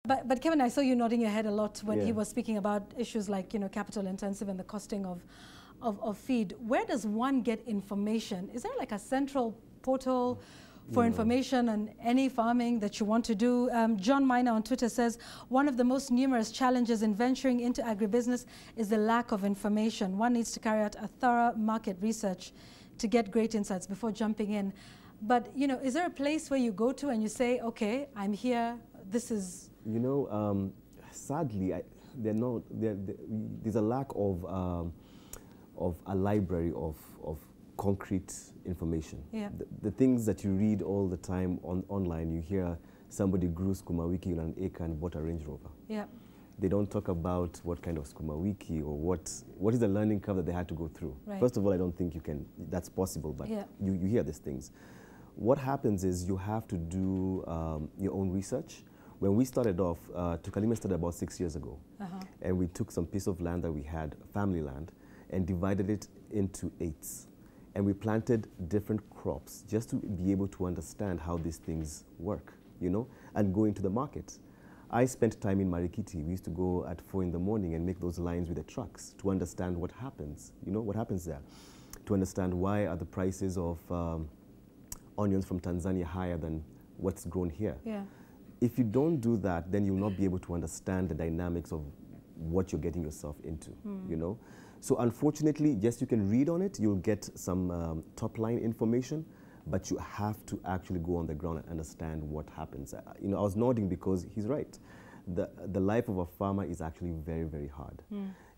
But Kevin, I saw you nodding your head a lot when he was speaking about issues like, you know, capital intensive and the costing of feed. Where does one get information? Is there like a central portal for information on any farming that you want to do? John Miner on Twitter says, one of the most numerous challenges in venturing into agribusiness is the lack of information. One needs to carry out a thorough market research to get great insights before jumping in. But, you know, is there a place where you go to and you say, okay, I'm here, this is... You know, sadly, there's a lack of a library of concrete information. Yeah. The things that you read all the time online, you hear somebody grew sukuma wiki on an acre and bought a Range Rover. Yeah. They don't talk about what kind of sukuma wiki or what is the learning curve that they had to go through. Right. First of all, I don't think that's possible, but you hear these things. What happens is you have to do your own research. When we started off, Tukalima started about 6 years ago. And we took some piece of land that we had, family land, and divided it into 8s. And we planted different crops just to be able to understand how these things work, you know, and go into the market. I spent time in Marikiti. We used to go at 4 in the morning and make those lines with the trucks to understand what happens, you know, what happens there. To understand why are the prices of onions from Tanzania higher than what's grown here. Yeah. If you don't do that, then you'll not be able to understand the dynamics of what you're getting yourself into, you know. So unfortunately, yes, you can read on it, you'll get some top-line information, but you have to actually go on the ground and understand what happens. You know, I was nodding because he's right. The life of a farmer is actually very, very hard.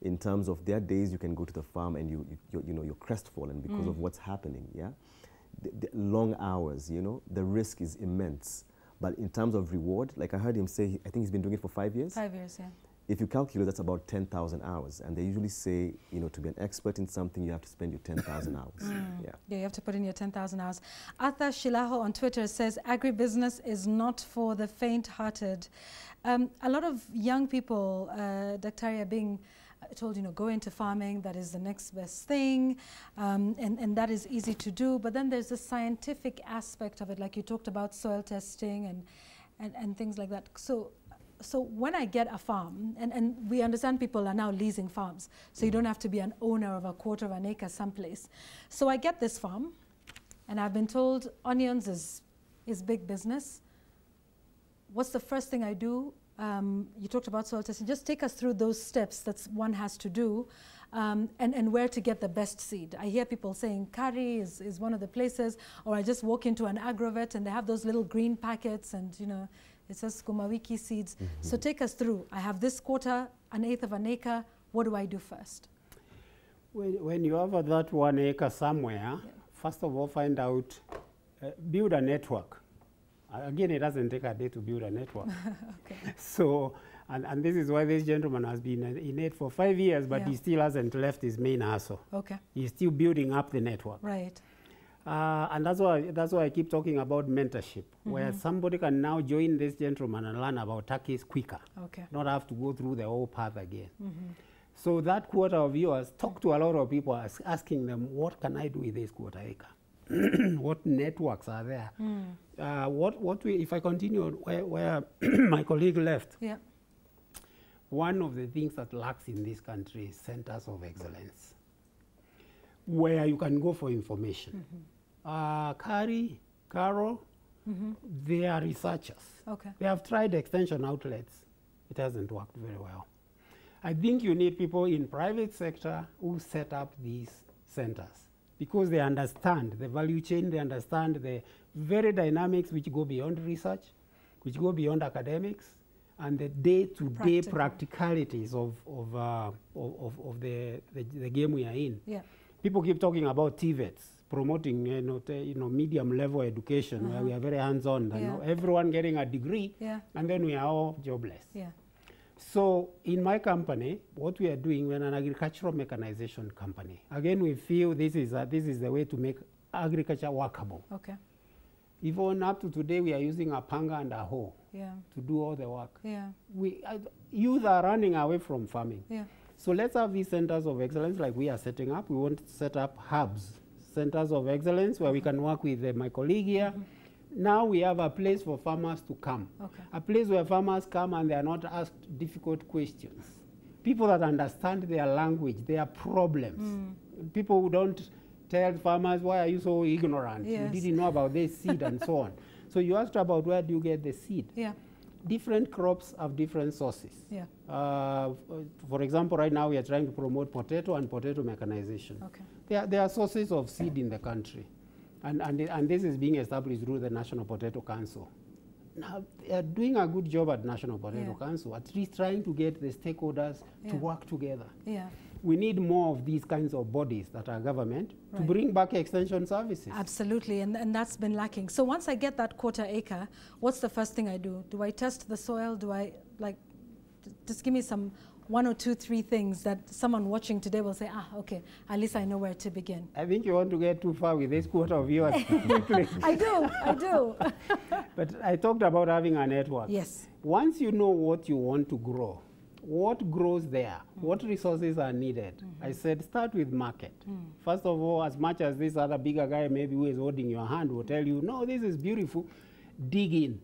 In terms of their days, you can go to the farm and you're crestfallen because of what's happening, yeah? The long hours, you know, the risk is immense. But in terms of reward, like I heard him say, I think he's been doing it for 5 years. 5 years, yeah. If you calculate, that's about 10,000 hours. And they usually say, you know, to be an expert in something, you have to spend your 10,000 hours. Yeah, you have to put in your 10,000 hours. Arthur Shilaho on Twitter says, agribusiness is not for the faint-hearted. A lot of young people, Dr. being told, you know, go into farming, that is the next best thing, and that is easy to do. But then there's the scientific aspect of it, like you talked about soil testing and things like that. So when I get a farm, and we understand people are now leasing farms, so you don't have to be an owner of a quarter of an acre someplace. So I get this farm, and I've been told onions is big business. What's the first thing I do? You talked about soil testing. Just take us through those steps that one has to do, and where to get the best seed. I hear people saying Kari is one of the places, or I just walk into an agrovet and they have those little green packets and, you know, it says sukuma wiki seeds. So take us through. I have this quarter, an eighth of an acre. What do I do first? When you have that 1 acre somewhere, first of all, find out, build a network. Again, it doesn't take a day to build a network. Okay. So, and this is why this gentleman has been in it for 5 years, but he still hasn't left his main hustle. Okay. He's still building up the network. Right. And that's why I keep talking about mentorship, where somebody can now join this gentleman and learn about turkeys quicker. Okay. Not have to go through the whole path again. So that quarter of yours, talk to a lot of people asking them, what can I do with this quarter acre? What networks are there? If I continue where my colleague left, one of the things that lacks in this country is centers of excellence, where you can go for information. Kari, Carol, they are researchers. Okay. They have tried extension outlets. It hasn't worked very well. I think you need people in private sector who set up these centers, because they understand the value chain, they understand the very dynamics which go beyond research, which go beyond academics, and the day-to-day practicalities of the game we are in. Yeah. People keep talking about TVETs, promoting medium-level education, where we are very hands-on, everyone getting a degree, and then we are all jobless. Yeah. So in my company, what we are doing, we're an agricultural mechanization company. Again, we feel this is the way to make agriculture workable. Okay. Even up to today, we are using a panga and a hoe to do all the work. Yeah. Youth are running away from farming. Yeah. So let's have these centers of excellence like we are setting up. We want to set up hubs, centers of excellence, where we can work with my colleague here, Now we have a place for farmers to come. Okay. A place where farmers come and they are not asked difficult questions. People that understand their language, their problems. People who don't tell farmers, why are you so ignorant? Yes. You didn't know about this seed and so on. So you asked about where do you get the seed. Yeah. Different crops have different sources. Yeah. For example, right now we are trying to promote potato and potato mechanization. Okay. There are sources of seed in the country. And this is being established through the National Potato Council. Now, they are doing a good job at National Potato Council, at least trying to get the stakeholders to work together. Yeah. We need more of these kinds of bodies that are government to bring back extension services. Absolutely, and that's been lacking. So once I get that quarter acre, what's the first thing I do? Do I test the soil? Do I, like, just give me some 1 or 2, 3 things that someone watching today will say, okay, at least I know where to begin. I think you want to get too far with this quarter of yours. I do. But I talked about having a network. Yes. Once you know what you want to grow, what grows there, what resources are needed, I said start with market. First of all, as much as this other bigger guy maybe who is holding your hand will tell you, no, this is beautiful, dig in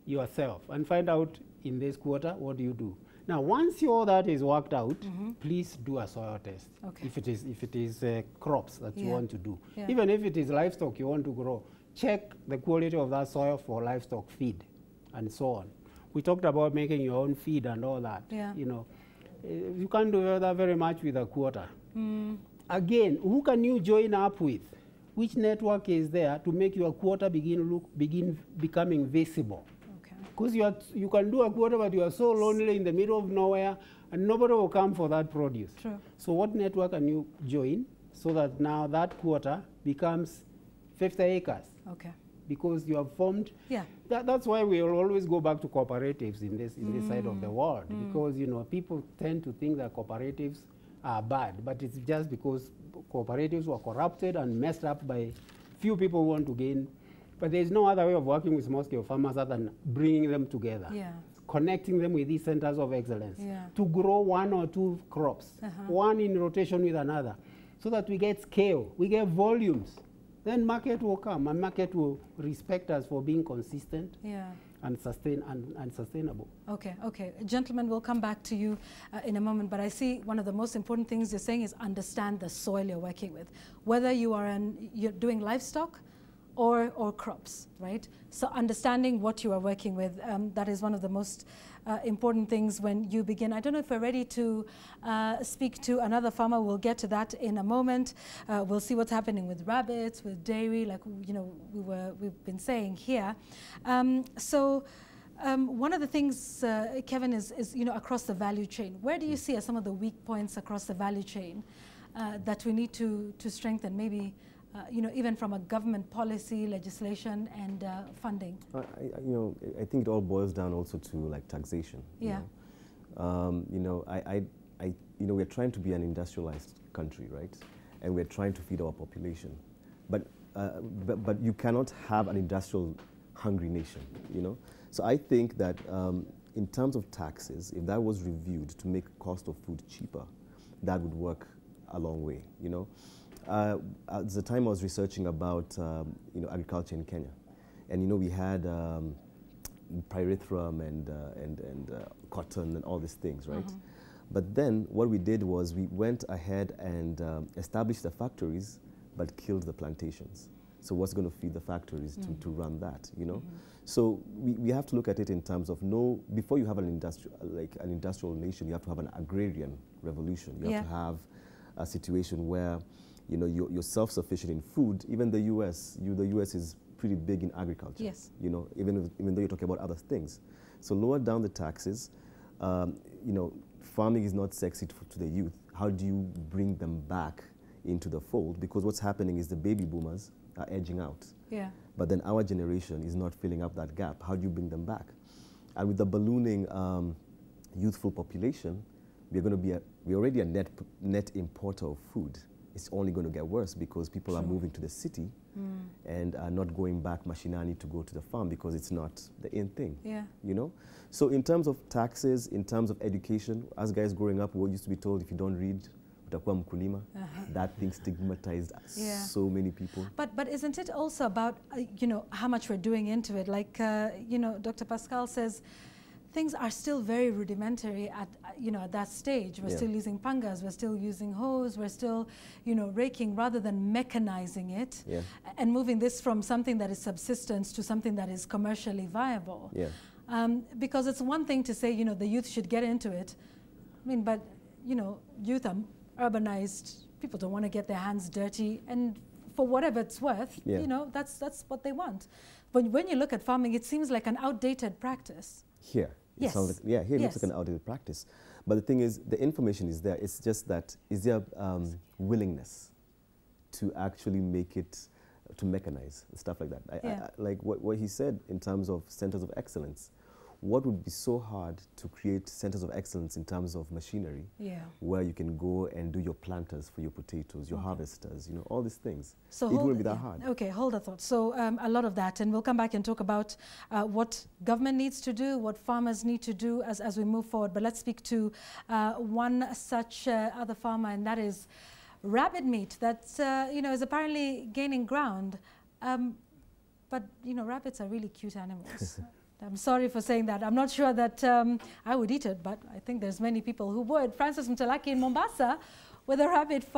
yourself and find out in this quarter what do you do. Now, once all that is worked out, please do a soil test. Okay. If it is crops that you want to do. Yeah. Even if it is livestock you want to grow, check the quality of that soil for livestock feed and so on. We talked about making your own feed and all that. Yeah. You know, you can't do that very much with a quarter. Again, who can you join up with? Which network is there to make your quarter begin becoming visible? Because you can do a quarter, but you are so lonely in the middle of nowhere, and nobody will come for that produce. True. So what network can you join so that now that quarter becomes 50 acres? Okay. Because you have formed. Yeah. That's why we will always go back to cooperatives in this side of the world, because people tend to think that cooperatives are bad, but it's just because cooperatives were corrupted and messed up by few people who want to gain. But there's no other way of working with small-scale farmers other than bringing them together, connecting them with these centers of excellence to grow 1 or 2 crops, one in rotation with another, so that we get scale, we get volumes. Then market will come, and market will respect us for being consistent and sustainable. Okay. Gentlemen, we'll come back to you in a moment, but I see one of the most important things you're saying is understand the soil you're working with. Whether you're doing livestock, or crops, right? So understanding what you are working with, that is one of the most important things when you begin. I don't know if we're ready to speak to another farmer. We'll get to that in a moment. We'll see what's happening with rabbits, with dairy, like we've been saying here. One of the things, Kevin, is across the value chain. Where do you see as some of the weak points across the value chain that we need to strengthen, maybe even from a government policy, legislation, and funding? I think it all boils down also to like taxation. Yeah. We're trying to be an industrialized country, right? And we're trying to feed our population, but you cannot have an industrial hungry nation. So I think that in terms of taxes, if that was reviewed to make cost of food cheaper, that would work a long way. At the time I was researching about agriculture in Kenya, and we had pyrethrum and cotton and all these things, right? But then what we did was we went ahead and established the factories, but killed the plantations. So what's going to feed the factories to run that? So we have to look at it in terms of before you have an industrial nation, you have to have an agrarian revolution. You have to have a situation where you're self-sufficient in food. Even the U.S. is pretty big in agriculture. Yes. Even though you're talking about other things. So lower down the taxes. Farming is not sexy to the youth. How do you bring them back into the fold? Because what's happening is the baby boomers are edging out. Yeah. But then our generation is not filling up that gap. How do you bring them back? And with the ballooning youthful population, we're already a net importer of food. It's only going to get worse because people are moving to the city and are not going back mashinani to go to the farm because it's not the in thing. Yeah. So in terms of taxes, in terms of education, as guys growing up, we used to be told if you don't read, utakuwa mkulima. That thing stigmatized so many people. But isn't it also about, how much we're doing into it? Like, Dr. Pascal says, things are still very rudimentary at that stage. We're still using pangas, we're still using hoes, we're still raking rather than mechanizing it and moving this from something that is subsistence to something that is commercially viable. Because it's one thing to say the youth should get into it. I mean, but youth are urbanized. People don't want to get their hands dirty, and for whatever it's worth, that's what they want. But when you look at farming, it seems like an outdated practice. Here, it sounds like, here it looks like an outdated practice. But the thing is, the information is there. It's just that, is there willingness to actually make it, to mechanize, and stuff like that? I like what he said in terms of centers of excellence. What would be so hard to create centers of excellence in terms of machinery, where you can go and do your planters for your potatoes, your harvesters, all these things. So it wouldn't be that hard. Okay, hold that thought. So a lot of that, and we'll come back and talk about what government needs to do, what farmers need to do as we move forward. But let's speak to one such other farmer, and that is rabbit meat. That is apparently gaining ground. But rabbits are really cute animals. I'm sorry for saying that. I'm not sure that I would eat it, but I think there's many people who would. Francis Mtalaki in Mombasa with a rabbit farm.